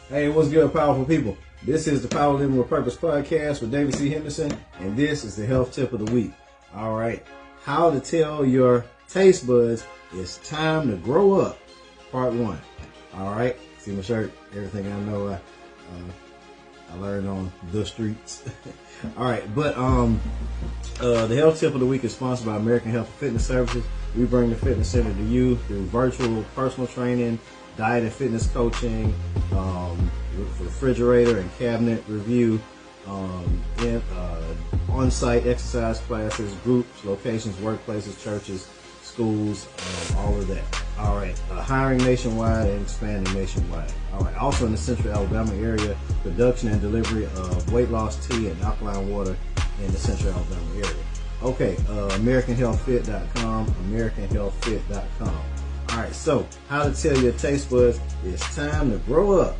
Hey, what's good, powerful people? This is the Power Living with Purpose podcast with David C. Henderson, and this is the health tip of the week. All right, how to tell your taste buds it's time to grow up, part 1. All right, see my shirt, everything I know I learned on the streets. All right, but the health tip of the week is sponsored by American Health and Fitness Services. We bring the fitness center to you through virtual personal training, diet and fitness coaching, refrigerator and cabinet review, on-site exercise classes, groups, locations, workplaces, churches, schools, all of that. All right, hiring nationwide and expanding nationwide. All right, also in the central Alabama area, production and delivery of weight loss tea and alkaline water in the central Alabama area. Okay, AmericanHealthFit.com, AmericanHealthFit.com. All right, so how to tell your taste buds it's time to grow up,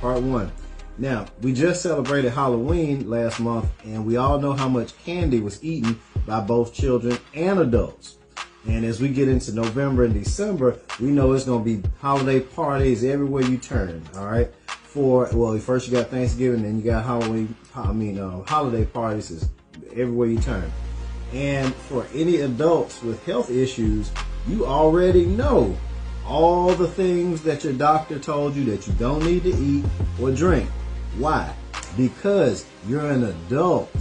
part 1. Now, we just celebrated Halloween last month, and we all know how much candy was eaten by both children and adults. And as we get into November and December, we know it's going to be holiday parties everywhere you turn. All right, first you got Thanksgiving, then you got holiday parties is everywhere you turn. And for any adults with health issues, you already know all the things that your doctor told you that you don't need to eat or drink. Why? Because you're an adult.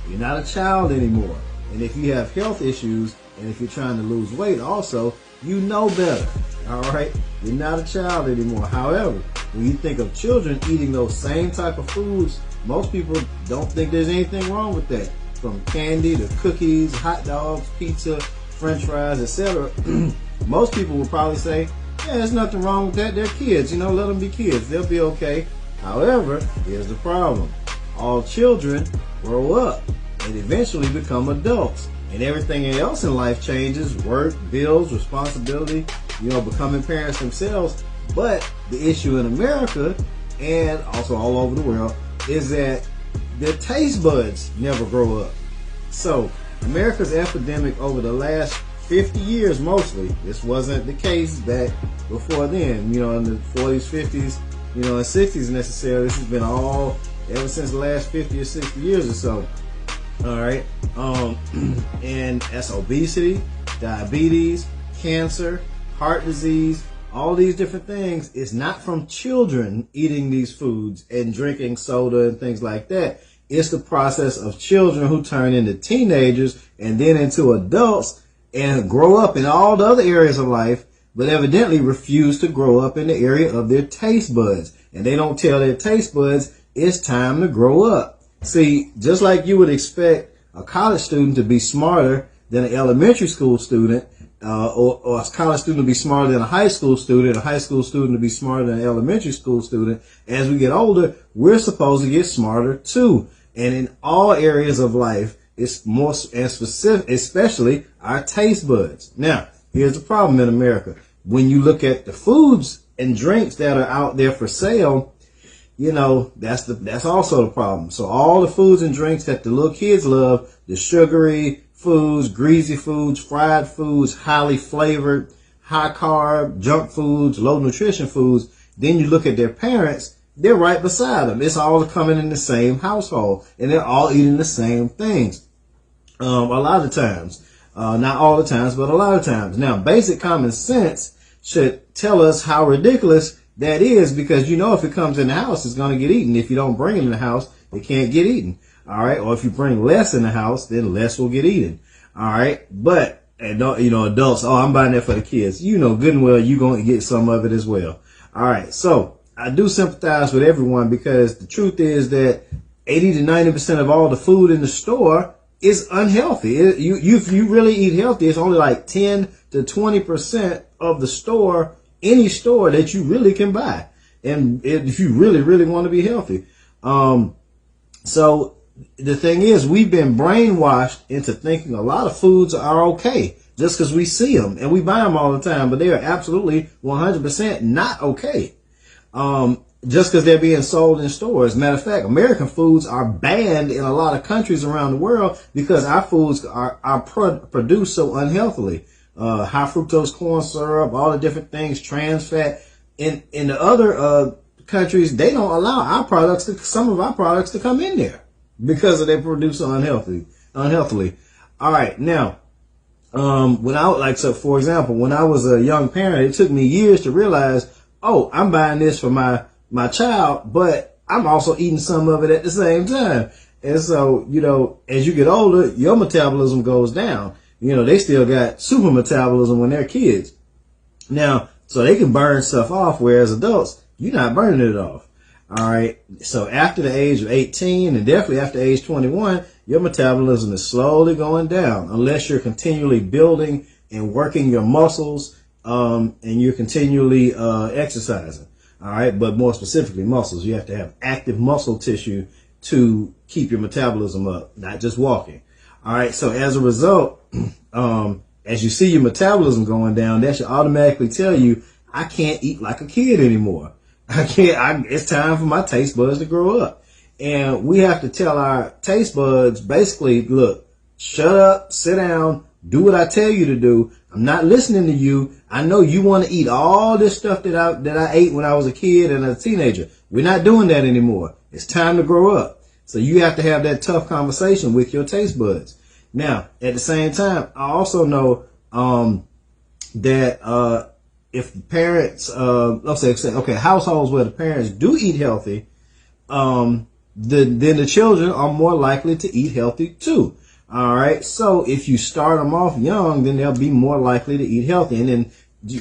You're not a child anymore. And if you have health issues, and if you're trying to lose weight also, you know better. All right? You're not a child anymore. However, when you think of children eating those same type of foods, most people don't think there's anything wrong with that. From candy to cookies, hot dogs, pizza, French fries, etc. Most people will probably say, yeah, there's nothing wrong with that. They're kids, let them be kids. They'll be okay. However, here's the problem. All children grow up and eventually become adults. And everything else in life changes, work, bills, responsibility, becoming parents themselves. But the issue in America and also all over the world is that their taste buds never grow up. So America's epidemic over the last 50 years mostly, this wasn't the case back before then, in the 40s, 50s, and 60s necessarily. This has been all ever since the last 50 or 60 years or so. All right. And that's obesity, diabetes, cancer, heart disease, all these different things. It's not from children eating these foods and drinking soda and things like that. It's the process of children who turn into teenagers and then into adults and grow up in all the other areas of life, but evidently refuse to grow up in the area of their taste buds. And they don't tell their taste buds it's time to grow up. See, just like you would expect a college student to be smarter than an elementary school student, or a college student to be smarter than a high school student to be smarter than an elementary school student, as we get older, we're supposed to get smarter too. And in all areas of life, it's more and specific, especially our taste buds. Now, here's the problem in America. When you look at the foods and drinks that are out there for sale, that's also the problem. So all the foods and drinks that the little kids love, the sugary foods, greasy foods, fried foods, highly flavored, high carb, junk foods, low nutrition foods, then you look at their parents, they're right beside them. It's all coming in the same household, and they're all eating the same things. A lot of times, not all the times, but a lot of times. Now, basic common sense should tell us how ridiculous that is, because if it comes in the house, it's going to get eaten. If you don't bring it in the house, it can't get eaten. All right. Or if you bring less in the house, then less will get eaten. All right. But, adults, I'm buying that for the kids. Good and well, you're going to get some of it as well. All right. So I do sympathize with everyone, because the truth is that 80 to 90% of all the food in the store is unhealthy. If you really eat healthy, it's only like 10 to 20% of the store, any store that you really can buy. And if you really, really want to be healthy. So the thing is, we've been brainwashed into thinking a lot of foods are okay just because we see them and we buy them all the time, but they are absolutely 100% not okay. Just because they're being sold in stores. Matter of fact, American foods are banned in a lot of countries around the world because our foods are produced so unhealthily. High fructose corn syrup, all the different things, trans fat. In the other countries, they don't allow some of our products to come in there because they produce unhealthily. All right. Now, for example, when I was a young parent, it took me years to realize, oh, I'm buying this for my child, but I'm also eating some of it at the same time. And so, as you get older, your metabolism goes down. They still got super metabolism when they're kids. Now, so they can burn stuff off, whereas adults, you're not burning it off. All right. So after the age of 18 and definitely after age 21, your metabolism is slowly going down unless you're continually building and working your muscles, and you're continually exercising. All right. But more specifically, muscles. You have to have active muscle tissue to keep your metabolism up, not just walking. All right. So as a result, as you see your metabolism going down, that should automatically tell you, I can't eat like a kid anymore. It's time for my taste buds to grow up. And we have to tell our taste buds, basically, look, shut up, sit down, do what I tell you to do. I'm not listening to you. I know you want to eat all this stuff that I ate when I was a kid and a teenager. We're not doing that anymore. It's time to grow up. So you have to have that tough conversation with your taste buds. Now, at the same time, I also know that if parents, households where the parents do eat healthy, then the children are more likely to eat healthy too. All right. So if you start them off young, then they'll be more likely to eat healthy. And then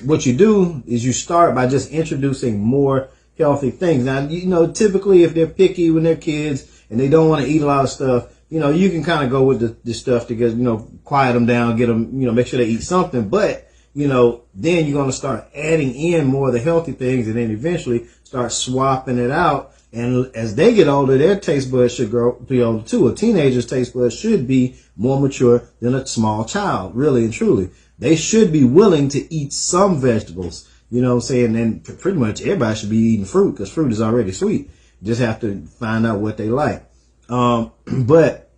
what you do is you start by just introducing more healthy things. Now, typically if they're picky when they're kids and they don't want to eat a lot of stuff, you can kind of go with the stuff to get, quiet them down, get them, make sure they eat something. But, then you're going to start adding in more of the healthy things and then eventually start swapping it out. And as they get older, their taste buds should be older too. A teenager's taste buds should be more mature than a small child, really and truly. They should be willing to eat some vegetables, you know what I'm saying? And pretty much everybody should be eating fruit because fruit is already sweet. You just have to find out what they like. But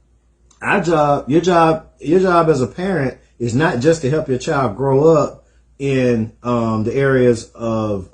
your job as a parent is not just to help your child grow up in the areas of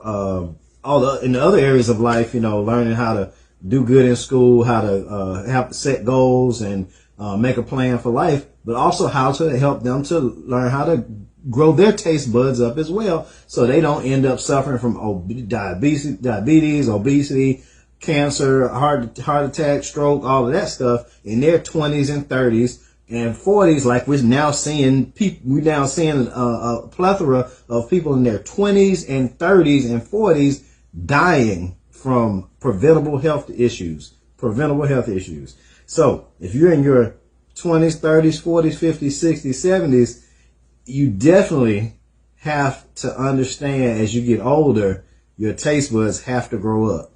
in the other areas of life, learning how to do good in school, how to have to set goals and make a plan for life, but also how to help them to learn how to grow their taste buds up as well, so they don't end up suffering from diabetes, obesity, cancer, heart attack, stroke, all of that stuff in their 20s and 30s and 40s. Like we're now seeing a plethora of people in their 20s and 30s and 40s dying from preventable health issues. So if you're in your 20s, 30s, 40s, 50s, 60s, 70s, you definitely have to understand as you get older, your taste buds have to grow up.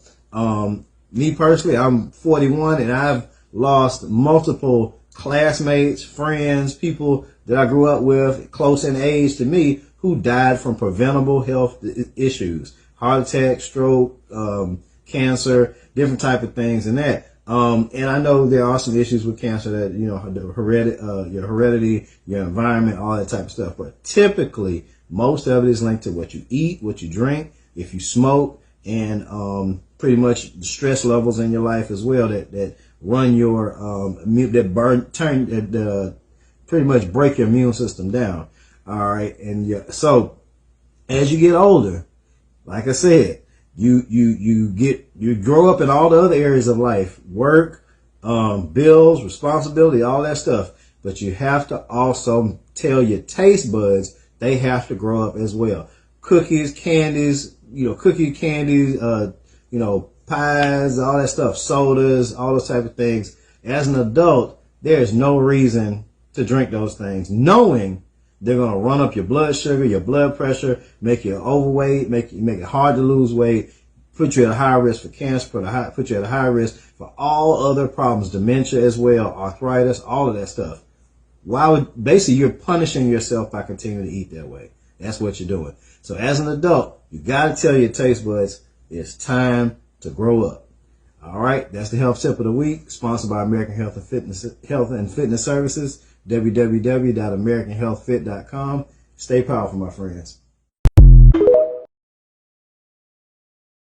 Me personally, I'm 41 and I've lost multiple classmates, friends, people that I grew up with close in age to me who died from preventable health issues, heart attack, stroke, cancer, different type of things and that. And I know there are some issues with cancer that, your heredity, your environment, all that type of stuff. But typically, most of it is linked to what you eat, what you drink, if you smoke, and pretty much the stress levels in your life as well that run your pretty much break your immune system down. All right, and so as you get older, like I said, you grow up in all the other areas of life, work, bills, responsibility, all that stuff. But you have to also tell your taste buds they have to grow up as well. Cookies, candies, pies, all that stuff, sodas, all those type of things. As an adult, there is no reason to drink those things, knowing they're going to run up your blood sugar, your blood pressure, make you overweight, make it hard to lose weight, put you at a high risk for cancer, put you at a high risk for all other problems, dementia as well, arthritis, all of that stuff. Basically, you're punishing yourself by continuing to eat that way. That's what you're doing. So as an adult, you got to tell your taste buds, it's time to grow up. All right. That's the health tip of the week, sponsored by American Health and Fitness Services, www.americanhealthfit.com. Stay powerful, my friends.